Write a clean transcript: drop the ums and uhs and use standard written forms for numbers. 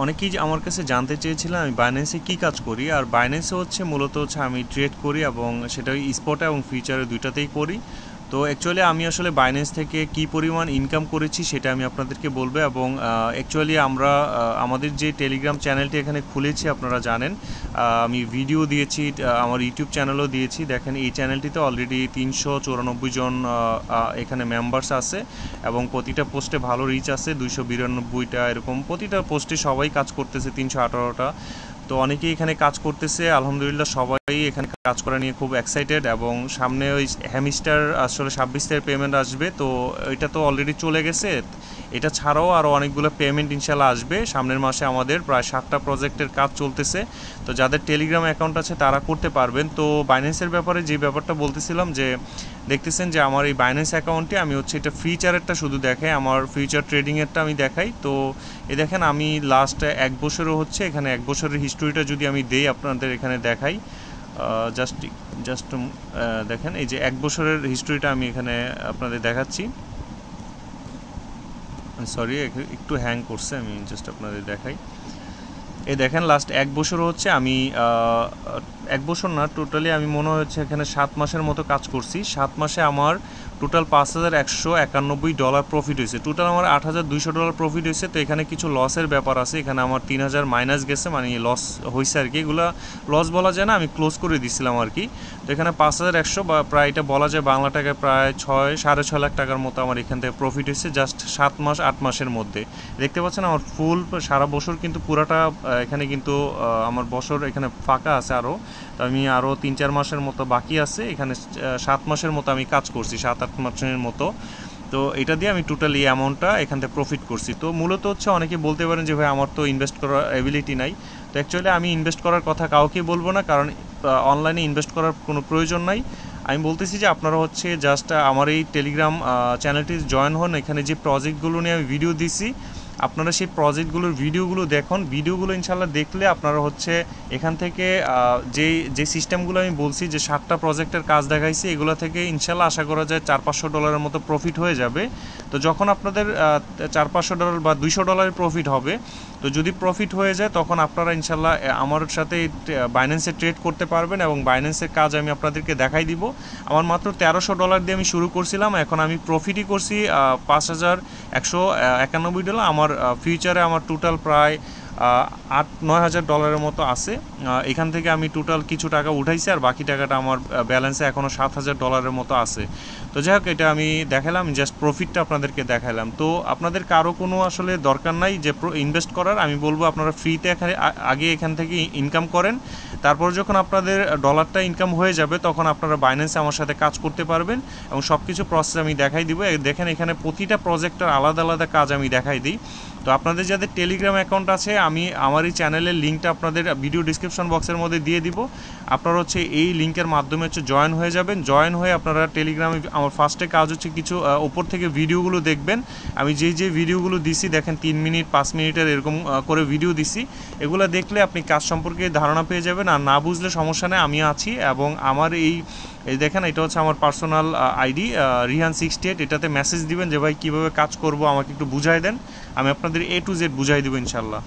অনেকেই আমার কাছে জানতে চেয়েছিলেন আমি বাইন্যান্সে কী কাজ করি। আর বাইন্যান্সে মূলত আমি ট্রেড করি এবং সেটা স্পটে এবং ফিউচারে দুইটাতেই করি। তো অ্যাকচুয়ালি আমি আসলে বাইন্যান্স থেকে কী পরিমাণ ইনকাম করেছি সেটা আমি আপনাদেরকে বলবো। এবং অ্যাকচুয়ালি আমরা আমাদের যে টেলিগ্রাম চ্যানেলটি এখানে খুলেছি আপনারা জানেন, আমি ভিডিও দিয়েছি, আমার ইউটিউব চ্যানেলও দিয়েছি। দেখেন এই চ্যানেলটিতে অলরেডি 394 জন এখানে মেম্বার্স আছে এবং প্রতিটা পোস্টে ভালো রিচ আছে, 292টা এরকম। প্রতিটা পোস্টে সবাই কাজ করতেছে, 318টা। তো অনেকেই এখানে কাজ করতেছে, আলহামদুলিল্লাহ সবাই এখানে কাজ করা নিয়ে খুব এক্সাইটেড। এবং সামনে ওই হ্যামিস্টার আসলে 26 তারিখ পেমেন্ট আসবে, তো এটা তো অলরেডি চলে গেছে। এটা ছাড়াও আরও অনেকগুলো পেমেন্ট ইনশাল্লাহ আসবে সামনের মাসে। আমাদের প্রায় 7টা প্রজেক্টের কাজ চলতেছে, তো যাদের টেলিগ্রাম অ্যাকাউন্ট আছে তারা করতে পারবেন। তো বাইন্যান্সের ব্যাপারে যে ব্যাপারটা বলতেছিলাম, যে দেখতেছেন যে আমার এই বাইন্যান্স অ্যাকাউন্টে আমি এটা ফিউচারেরটা শুধু দেখাই, আমার ফিউচার ট্রেডিংয়েরটা আমি দেখাই। তো এই দেখেন আমি লাস্ট 1 বছরও এখানে 1 বছরের হিস্টোরিটা যদি আমি দেই আপনাদের এখানে দেখাই, জাস্ট দেখেন এই যে 1 বছরের হিস্টোরিটা আমি এখানে আপনাদের দেখাচ্ছি। সরি, একটু হ্যাং করছে, আমি জাস্ট আপনাদের দেখাই। এই দেখেন লাস্ট 1 বছর আমি 1 বছর না, টোটালি আমি মনে হচ্ছে এখানে 7 মাসের মতো কাজ করছি। 7 মাসে আমার টোটাল $5,191 প্রফিট হয়েছে। টোটাল আমার $8,200 প্রফিট হয়েছে। তো এখানে কিছু লসের ব্যাপার আছে, এখানে আমার 3,000 মাইনাস গেছে, মানে লস হয়েছে আর কি। এগুলো লস বলা যায় না, আমি ক্লোজ করে দিছিলাম আর কি। তো এখানে 5,100 বা প্রায় এটা বলা যায় বাংলা টাকায় প্রায় 6.5 লাখ টাকার মতো আমার এখান থেকে প্রফিট হয়েছে জাস্ট 7 মাস 8 মাসের মধ্যে। দেখতে পাচ্ছেন আমার ফুল সারা বছর কিন্তু পুরাটা এখানে কিন্তু আমার বছর এখানে ফাঁকা আছে আরও। তো আমি আরও 3-4 মাসের মতো বাকি আছে, এখানে 7 মাসের মতো আমি কাজ করছি, 7-8 মাসের মতো। তো এটা দিয়ে আমি টোটালি অ্যামাউন্টটা এখান থেকে প্রফিট করছি। তো মূলত অনেকে বলতে পারেন যে ভাই আমার তো ইনভেস্ট করার অ্যাবিলিটি নাই। তো অ্যাকচুয়ালি আমি ইনভেস্ট করার কথা কাউকে বলবো না, কারণ অনলাইনে ইনভেস্ট করার কোনো প্রয়োজন নাই। আমি বলতেছি যে আপনারা জাস্ট আমার এই টেলিগ্রাম চ্যানেলটি জয়েন হন। এখানে যে প্রজেক্টগুলো নিয়ে আমি ভিডিও দিছি, আপনারা সেই প্রজেক্টগুলোর ভিডিওগুলো দেখুন। ভিডিওগুলো ইনশাল্লাহ দেখলে আপনারা এখান থেকে যে সিস্টেমগুলো আমি বলছি, যে 7টা প্রজেক্টের কাজ দেখাইছি, এগুলো থেকে ইনশাল্লাহ আশা করা যায় $400-500 মতো প্রফিট হয়ে যাবে। তো যখন আপনাদের $400-500 বা $200 প্রফিট হবে, তো যদি প্রফিট হয়ে যায় তখন আপনারা ইনশাল্লাহ আমার সাথে বাইন্যান্সে ট্রেড করতে পারবেন এবং বাইন্যান্সের কাজ আমি আপনাদেরকে দেখাই দিব। আমার মাত্র $1,300 দিয়ে আমি শুরু করছিলাম, এখন আমি প্রফিটই করছি $5,191। আমার ফিউচারে আমার টোটাল প্রায় $8-9,000 মতো আছে। এখান থেকে আমি টোটাল কিছু টাকা উঠাইছি, আর বাকি টাকাটা আমার ব্যালেন্সে এখনও $7,000 মতো আছে। তো যাই হোক, এটা আমি দেখালাম, জাস্ট প্রফিটটা আপনাদেরকে দেখালাম। তো আপনাদের কারো কোনো আসলে দরকার নাই যে ইনভেস্ট করার। আমি বলবো আপনারা ফ্রিতে আগে এখান থেকে ইনকাম করেন, তারপর যখন আপনাদের ডলারটা ইনকাম হয়ে যাবে তখন আপনারা বাইন্যান্সে আমার সাথে কাজ করতে পারবেন এবং সব কিছু প্রসেস আমি দেখাই দিব। দেখেন এখানে প্রতিটা প্রজেক্টের আলাদা আলাদা কাজ আমি দেখাই দিই। তো আপনাদের যাদের টেলিগ্রাম অ্যাকাউন্ট আছে, আমি আমার এই চ্যানেলের লিঙ্কটা আপনাদের ভিডিও ডিসক্রিপশন বক্সের মধ্যে দিয়ে দিব। আপনারা এই লিঙ্কের মাধ্যমে জয়েন হয়ে যাবেন। জয়েন হয়ে আপনারা টেলিগ্রামে আমার ফার্স্টে কাজ কিছু উপর থেকে ভিডিওগুলো দেখবেন। আমি যে ভিডিওগুলো দিছি, দেখেন 3 মিনিট 5 মিনিটের এরকম করে ভিডিও দিছি। এগুলো দেখলে আপনি কাজ সম্পর্কে ধারণা পেয়ে যাবেন, আর না বুঝলে সমস্যা নেই, আমি আছি। এবং আমার এই দেখেন এটা আমার পার্সোনাল আইডি Rihan68। এটাতে মেসেজ দিবেন যে ভাই কীভাবে কাজ করব আমাকে একটু বুঝাই দেন, আমি আপনাদের A to Z বুঝাই দেবো ইনশাল্লাহ।